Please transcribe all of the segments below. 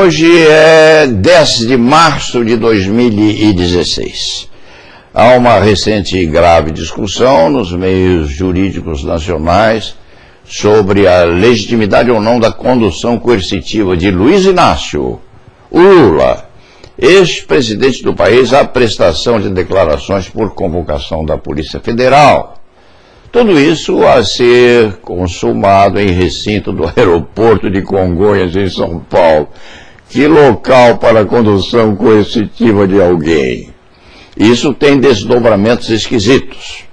Hoje é 10 de março de 2016. Há uma recente e grave discussão nos meios jurídicos nacionais sobre a legitimidade ou não da condução coercitiva de Luiz Inácio Lula, ex-presidente do país, à prestação de declarações por convocação da Polícia Federal. Tudo isso a ser consumado em recinto do aeroporto de Congonhas, em São Paulo. Que local para a condução coercitiva de alguém. Isso tem desdobramentos esquisitos.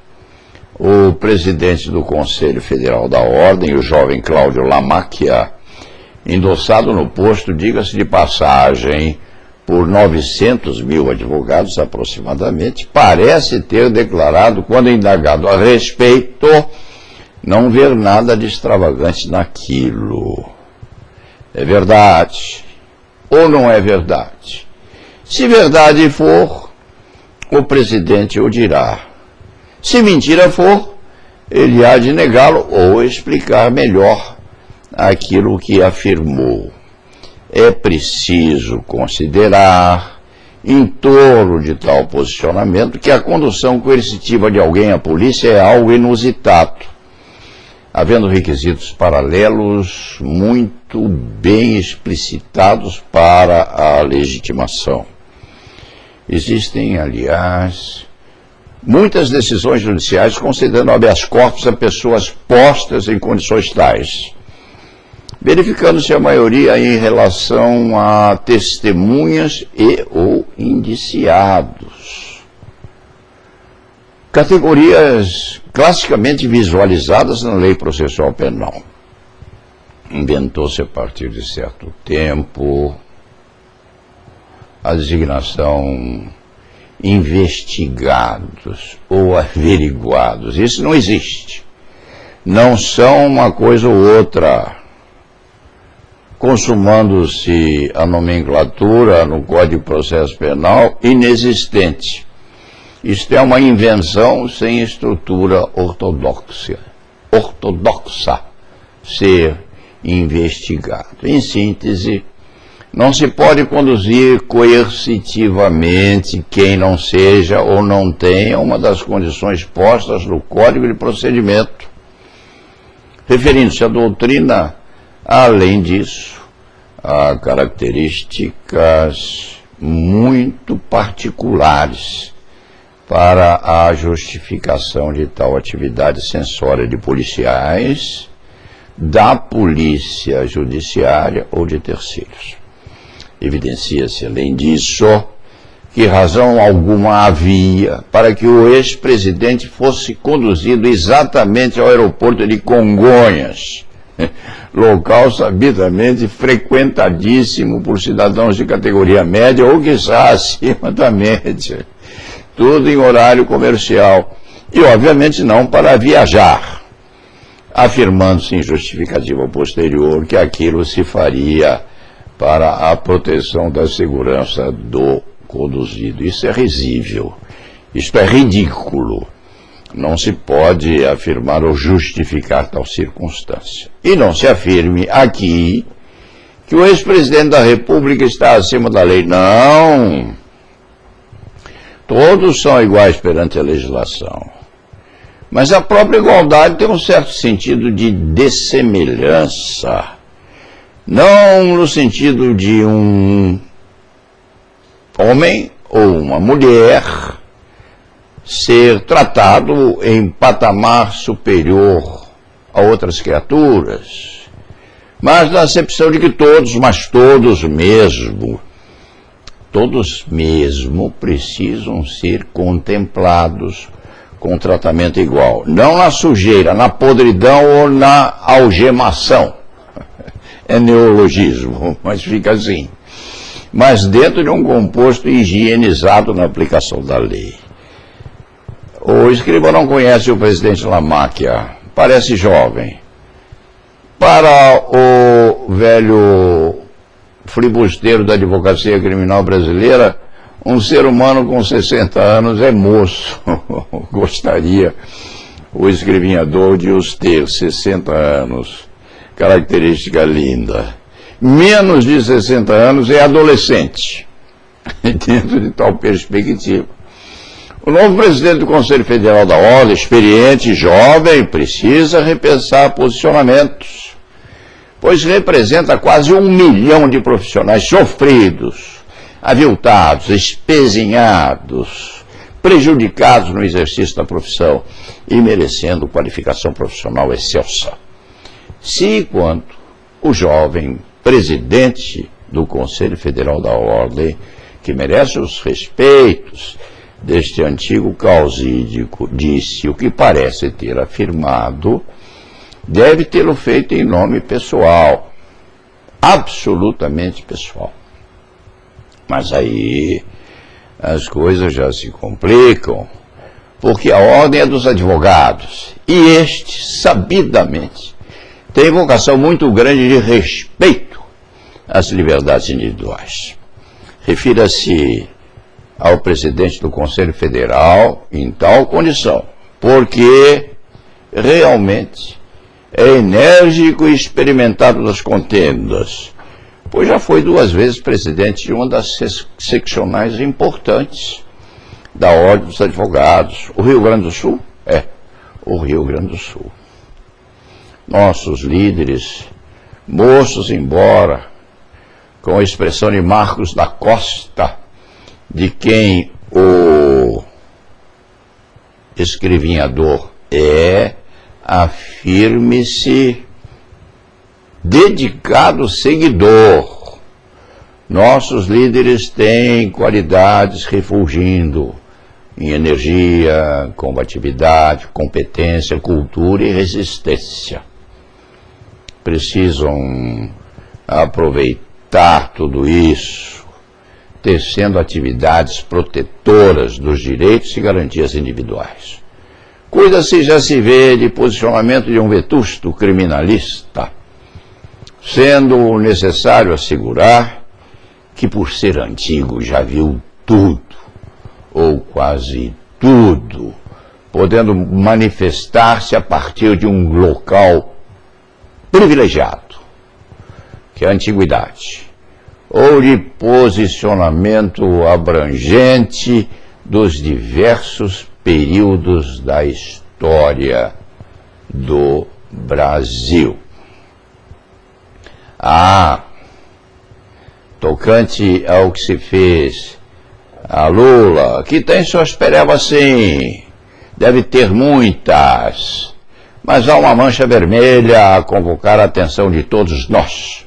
O presidente do Conselho Federal da Ordem, o jovem Cláudio Lamacchia, endossado no posto, diga-se de passagem, por 900 mil advogados aproximadamente, parece ter declarado, quando indagado a respeito, não ver nada de extravagante naquilo. É verdade ou não é verdade? Se verdade for, o presidente o dirá. Se mentira for, ele há de negá-lo ou explicar melhor aquilo que afirmou. É preciso considerar, em torno de tal posicionamento, que a condução coercitiva de alguém à polícia é algo inusitado, havendo requisitos paralelos muito bem explicitados para a legitimação. Existem, aliás, muitas decisões judiciais concedendo habeas corpus a pessoas postas em condições tais, verificando-se a maioria em relação a testemunhas e ou indiciados. Categorias classicamente visualizadas na lei processual penal. Inventou-se a partir de certo tempo a designação investigados ou averiguados. Isso não existe. Não são uma coisa ou outra. Consumando-se a nomenclatura no Código de Processo Penal inexistente. Isto é uma invenção sem estrutura ortodoxa. Ser investigado. Em síntese, não se pode conduzir coercitivamente quem não seja ou não tenha uma das condições postas no Código de Procedimento. Referindo-se à doutrina, além disso, há características muito particulares para a justificação de tal atividade censória de policiais, da polícia judiciária ou de terceiros. Evidencia-se, além disso, que razão alguma havia para que o ex-presidente fosse conduzido exatamente ao aeroporto de Congonhas, local sabidamente frequentadíssimo por cidadãos de categoria média ou quiçá acima da média, tudo em horário comercial, e obviamente não para viajar, afirmando-se em justificativa posterior que aquilo se faria para a proteção da segurança do conduzido. Isso é risível, isto é ridículo. Não se pode afirmar ou justificar tal circunstância. E não se afirme aqui que o ex-presidente da República está acima da lei. Não! Todos são iguais perante a legislação. Mas a própria igualdade tem um certo sentido de dessemelhança. Não no sentido de um homem ou uma mulher ser tratado em patamar superior a outras criaturas, mas na acepção de que todos mesmo precisam ser contemplados com tratamento igual. Não na sujeira, na podridão ou na algemação. É neologismo, mas fica assim. Mas dentro de um composto higienizado na aplicação da lei. O escriba não conhece o presidente Lamacchia, parece jovem. Para o velho flibusteiro da advocacia criminal brasileira, um ser humano com 60 anos é moço. Gostaria o escrivinhador de os ter 60 anos. Característica linda. menos de 60 anos é adolescente. Dentro de tal perspectiva, o novo presidente do Conselho Federal da Ordem, experiente, jovem, precisa repensar posicionamentos, pois representa quase 1 milhão de profissionais sofridos, aviltados, espezinhados, prejudicados no exercício da profissão e merecendo qualificação profissional excelsa. Se e quando o jovem presidente do Conselho Federal da Ordem, que merece os respeitos deste antigo causídico, disse o que parece ter afirmado, deve tê-lo feito em nome pessoal, absolutamente pessoal. Mas aí as coisas já se complicam, porque a ordem é dos advogados, e este, sabidamente, tem vocação muito grande de respeito às liberdades individuais. Refira-se ao presidente do Conselho Federal em tal condição, porque realmente é enérgico e experimentado nas contendas, pois já foi 2 vezes presidente de uma das seccionais importantes da Ordem dos Advogados. O Rio Grande do Sul? O Rio Grande do Sul. Nossos líderes, moços embora, com a expressão de Marcos da Costa, de quem o escrevinhador afirme-se dedicado seguidor. Nossos líderes têm qualidades refulgindo em energia, combatividade, competência, cultura e resistência. Precisam aproveitar tudo isso, tecendo atividades protetoras dos direitos e garantias individuais. Cuida-se, já se vê, de posicionamento de um vetusto criminalista, sendo necessário assegurar que, por ser antigo, já viu tudo, ou quase tudo, podendo manifestar-se a partir de um local privilegiado, que é a antiguidade, ou de posicionamento abrangente dos diversos períodos da história do Brasil. Tocante ao que se fez a Lula, que tem suas perebas sim, deve ter muitas, mas há uma mancha vermelha a convocar a atenção de todos nós.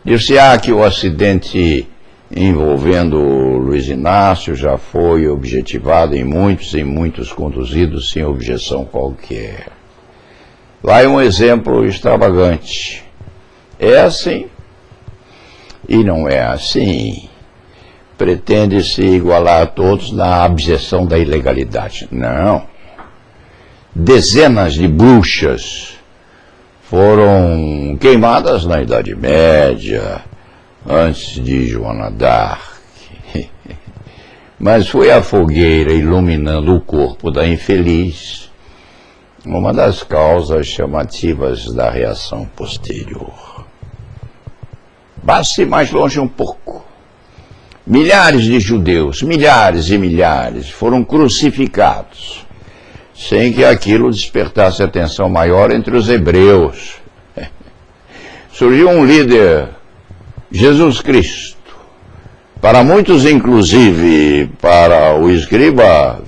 Dir-se-á que o acidente envolvendo Luiz Inácio já foi objetivado em muitos conduzidos sem objeção qualquer. Vai um exemplo extravagante. É assim e não é assim. Pretende-se igualar a todos na abjeção da ilegalidade. Não. Dezenas de bruxas foram queimadas na Idade Média, antes de Joana d'Arc. Mas foi a fogueira iluminando o corpo da infeliz uma das causas chamativas da reação posterior. Basta ir mais longe um pouco. Milhares de judeus, milhares e milhares, foram crucificados, sem que aquilo despertasse atenção maior entre os hebreus. Surgiu um líder, Jesus Cristo, para muitos inclusive para o escriba,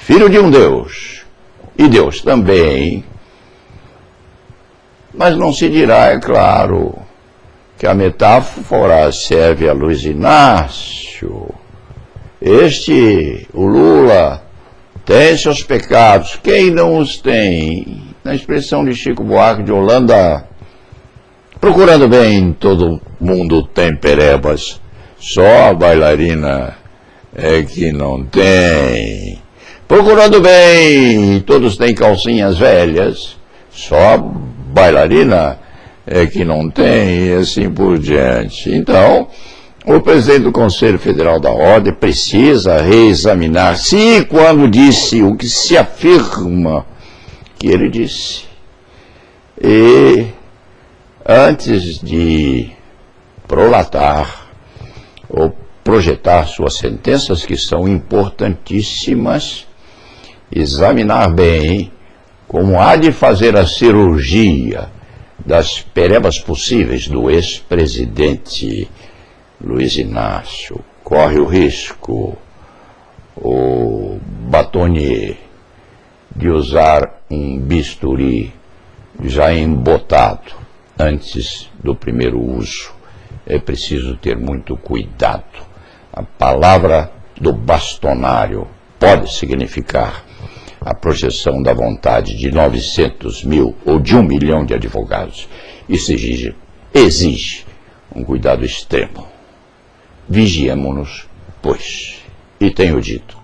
filho de um Deus, e Deus também, mas não se dirá, é claro, que a metáfora serve a Luiz Inácio. O Lula, tem seus pecados, quem não os tem? Na expressão de Chico Buarque de Holanda, procurando bem, todo mundo tem perebas, só a bailarina é que não tem. Procurando bem, todos têm calcinhas velhas, só a bailarina é que não tem, e assim por diante. Então, o presidente do Conselho Federal da Ordem precisa reexaminar se e quando disse o que se afirma que ele disse. E antes de prolatar ou projetar suas sentenças, que são importantíssimas, examinar bem como há de fazer a cirurgia das perebas possíveis do ex-presidente Luiz Inácio. Corre o risco o Batonier de usar um bisturi já embotado antes do primeiro uso. É preciso ter muito cuidado. A palavra do bastonário pode significar a projeção da vontade de 900 mil ou de 1 milhão de advogados. Isso exige um cuidado extremo. Vigiemo-nos, pois. E tenho dito,